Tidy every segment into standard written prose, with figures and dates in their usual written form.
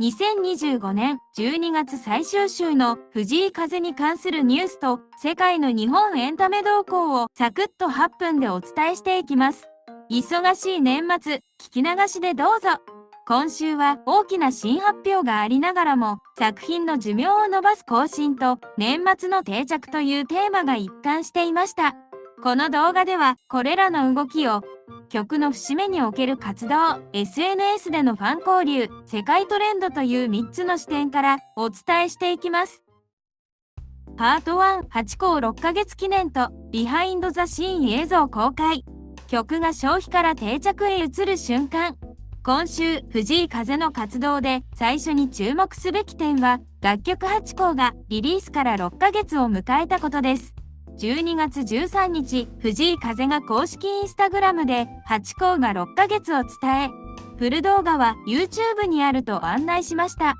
2025年12月最終週の藤井風に関するニュースと世界の日本エンタメ動向をサクッと8分でお伝えしていきます。忙しい年末、聞き流しでどうぞ。今週は大きな新発表がありながらも作品の寿命を延ばす更新と年末の定着というテーマが一貫していました。この動画ではこれらの動きを曲の節目における活動、SNS でのファン交流、世界トレンドという3つの視点からお伝えしていきます。パート1、8校6ヶ月記念とビハインドザシーン映像公開。曲が消費から定着へ移る瞬間。今週、藤井風の活動で最初に注目すべき点は、楽曲8校がリリースから6ヶ月を迎えたことです。12月13日、藤井風が公式インスタグラムで8校が6ヶ月を伝え、フル動画は YouTube にあると案内しました。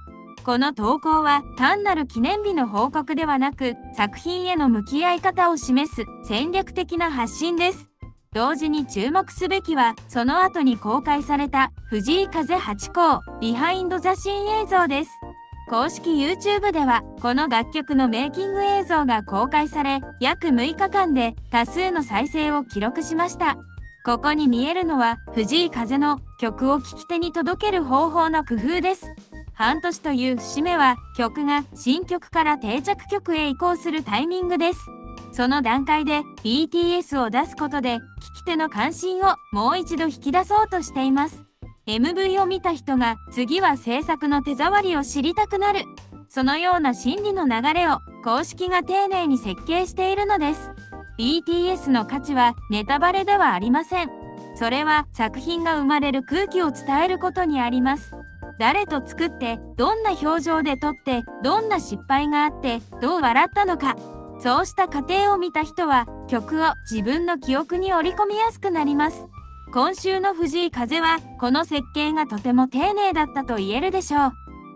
この投稿は単なる記念日の報告ではなく、作品への向き合い方を示す戦略的な発信です。同時に注目すべきは、その後に公開された藤井風8校ビハインドザシーン映像です。公式 YouTube ではこの楽曲のメイキング映像が公開され、約6日間で多数の再生を記録しました。ここに見えるのは藤井風の曲を聴き手に届ける方法の工夫です。半年という節目は曲が新曲から定着曲へ移行するタイミングです。その段階で BTS を出すことで聴き手の関心をもう一度引き出そうとしています。MV を見た人が次は制作の手触りを知りたくなる。そのような心理の流れを公式が丁寧に設計しているのです。BTS の価値はネタバレではありません。それは作品が生まれる空気を伝えることにあります。誰と作って、どんな表情で撮って、どんな失敗があって、どう笑ったのか。そうした過程を見た人は曲を自分の記憶に織り込みやすくなります。今週の藤井風はこの設計がとても丁寧だったと言えるでしょう。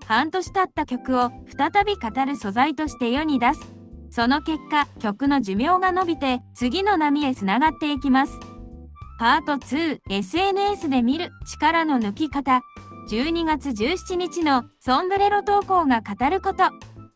半年経った曲を再び語る素材として世に出す。その結果、曲の寿命が伸びて次の波へつながっていきます。パート2、SNS で見る力の抜き方。12月17日のソンブレロ投稿が語ること。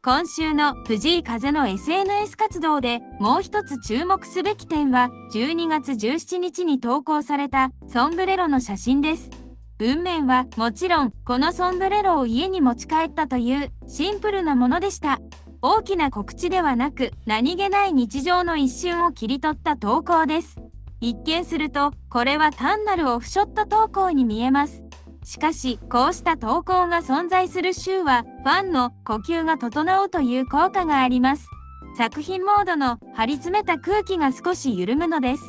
今週の藤井風の SNS 活動でもう一つ注目すべき点は12月17日に投稿されたソンブレロの写真です。文面はもちろんこのソンブレロを家に持ち帰ったというシンプルなものでした。大きな告知ではなく何気ない日常の一瞬を切り取った投稿です。一見するとこれは単なるオフショット投稿に見えます。しかし、こうした投稿が存在する週は、ファンの呼吸が整うという効果があります。作品モードの張り詰めた空気が少し緩むのです。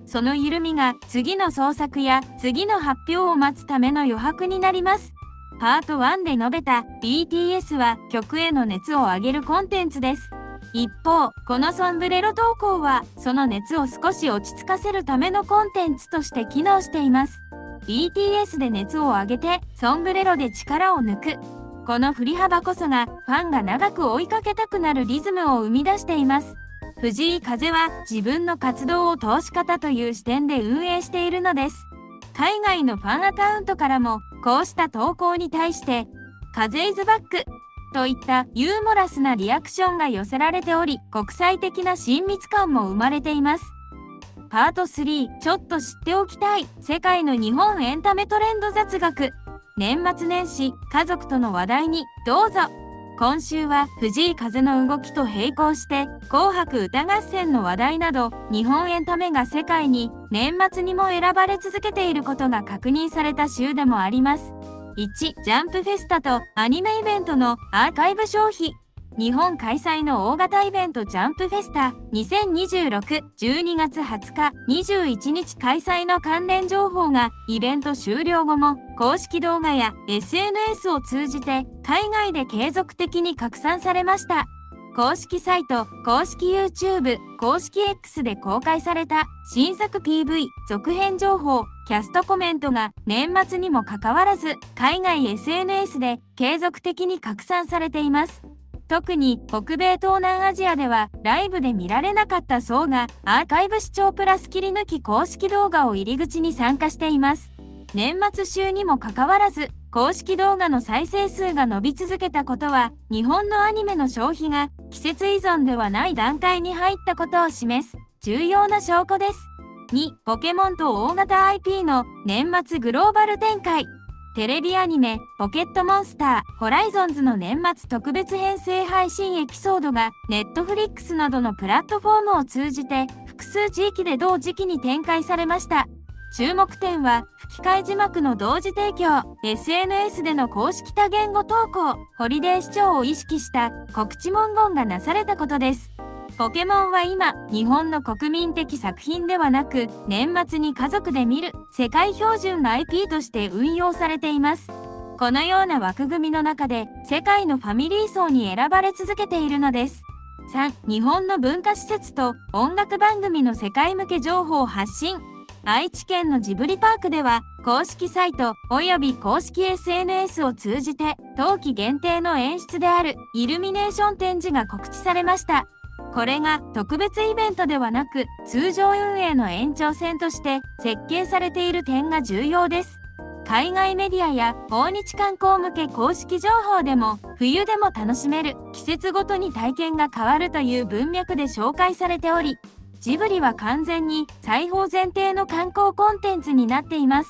その緩みが次の創作や次の発表を待つための余白になります。パート1で述べた BTS は曲への熱を上げるコンテンツです。一方、このソンブレロ投稿は、その熱を少し落ち着かせるためのコンテンツとして機能しています。BTS で熱を上げて、ソンブレロで力を抜く。この振り幅こそが、ファンが長く追いかけたくなるリズムを生み出しています。藤井風は自分の活動を投資方という視点で運営しているのです。海外のファンアカウントからも、こうした投稿に対して、風イズバックといったユーモラスなリアクションが寄せられており、国際的な親密感も生まれています。パート3、ちょっと知っておきたい世界の日本エンタメトレンド雑学。年末年始家族との話題にどうぞ。今週は藤井風の動きと並行して紅白歌合戦の話題など日本エンタメが世界に年末にも選ばれ続けていることが確認された週でもあります。1、ジャンプフェスタとアニメイベントのアーカイブ消費。日本開催の大型イベントジャンプフェスタ2026、12月20日、21日開催の関連情報がイベント終了後も公式動画や SNS を通じて海外で継続的に拡散されました。公式サイト、公式 YouTube、公式 X で公開された新作 PV、続編情報、キャストコメントが年末にもかかわらず海外 SNS で継続的に拡散されています。特に北米東南アジアではライブで見られなかった層がアーカイブ視聴プラス切り抜き公式動画を入り口に参加しています。年末週にもかかわらず公式動画の再生数が伸び続けたことは、日本のアニメの消費が季節依存ではない段階に入ったことを示す重要な証拠です。2、ポケモンと大型 IP の年末グローバル展開。テレビアニメ、ポケットモンスター、ホライゾンズの年末特別編成配信エピソードが、ネットフリックスなどのプラットフォームを通じて、複数地域で同時期に展開されました。注目点は、吹き替え字幕の同時提供、SNS での公式多言語投稿、ホリデー視聴を意識した告知文言がなされたことです。ポケモンは今、日本の国民的作品ではなく、年末に家族で見る世界標準の IP として運用されています。このような枠組みの中で、世界のファミリー層に選ばれ続けているのです。3、日本の文化施設と音楽番組の世界向け情報発信。愛知県のジブリパークでは、公式サイト及び公式 SNS を通じて、冬季限定の演出であるイルミネーション展示が告知されました。これが特別イベントではなく、通常運営の延長線として設計されている点が重要です。海外メディアや訪日観光向け公式情報でも、冬でも楽しめる季節ごとに体験が変わるという文脈で紹介されており、ジブリは完全に裁縫前提の観光コンテンツになっています。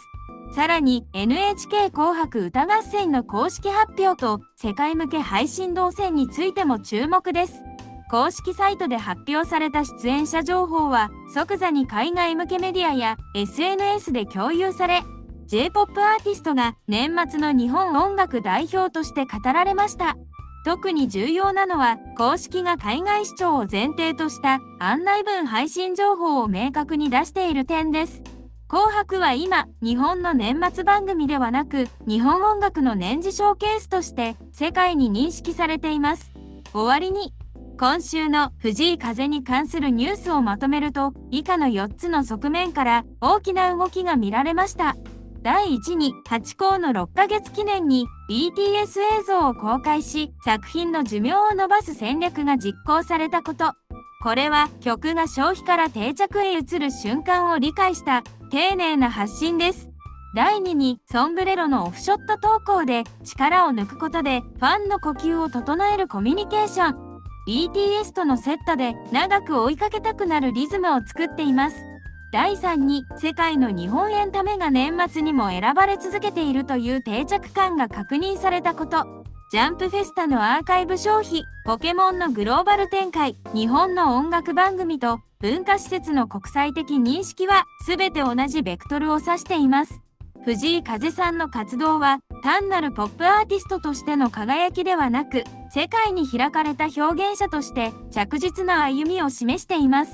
さらに NHK 紅白歌合戦の公式発表と世界向け配信動線についても注目です。公式サイトで発表された出演者情報は即座に海外向けメディアや SNS で共有され、J-POP アーティストが年末の日本音楽代表として語られました。特に重要なのは、公式が海外視聴を前提とした案内文配信情報を明確に出している点です。紅白は今、日本の年末番組ではなく、日本音楽の年次ショーケースとして世界に認識されています。終わりに、今週の藤井風に関するニュースをまとめると、以下の4つの側面から大きな動きが見られました。第1に、ハチ公の6ヶ月記念に BTS 映像を公開し、作品の寿命を伸ばす戦略が実行されたこと。これは曲が消費から定着へ移る瞬間を理解した丁寧な発信です。第2に、ソンブレロのオフショット投稿で力を抜くことでファンの呼吸を整えるコミュニケーション。BTS とのセットで長く追いかけたくなるリズムを作っています。第3に、世界の日本エンタメが年末にも選ばれ続けているという定着感が確認されたこと。ジャンプフェスタのアーカイブ消費、ポケモンのグローバル展開、日本の音楽番組と文化施設の国際的認識は全て同じベクトルを指しています。藤井風さんの活動は単なるポップアーティストとしての輝きではなく、世界に開かれた表現者として着実な歩みを示しています。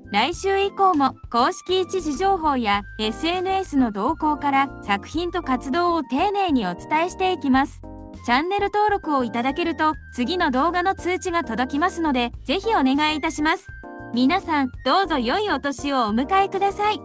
来週以降も公式一時情報や SNS の動向から作品と活動を丁寧にお伝えしていきます。チャンネル登録をいただけると次の動画の通知が届きますので、ぜひお願いいたします。皆さん、どうぞ良いお年をお迎えください。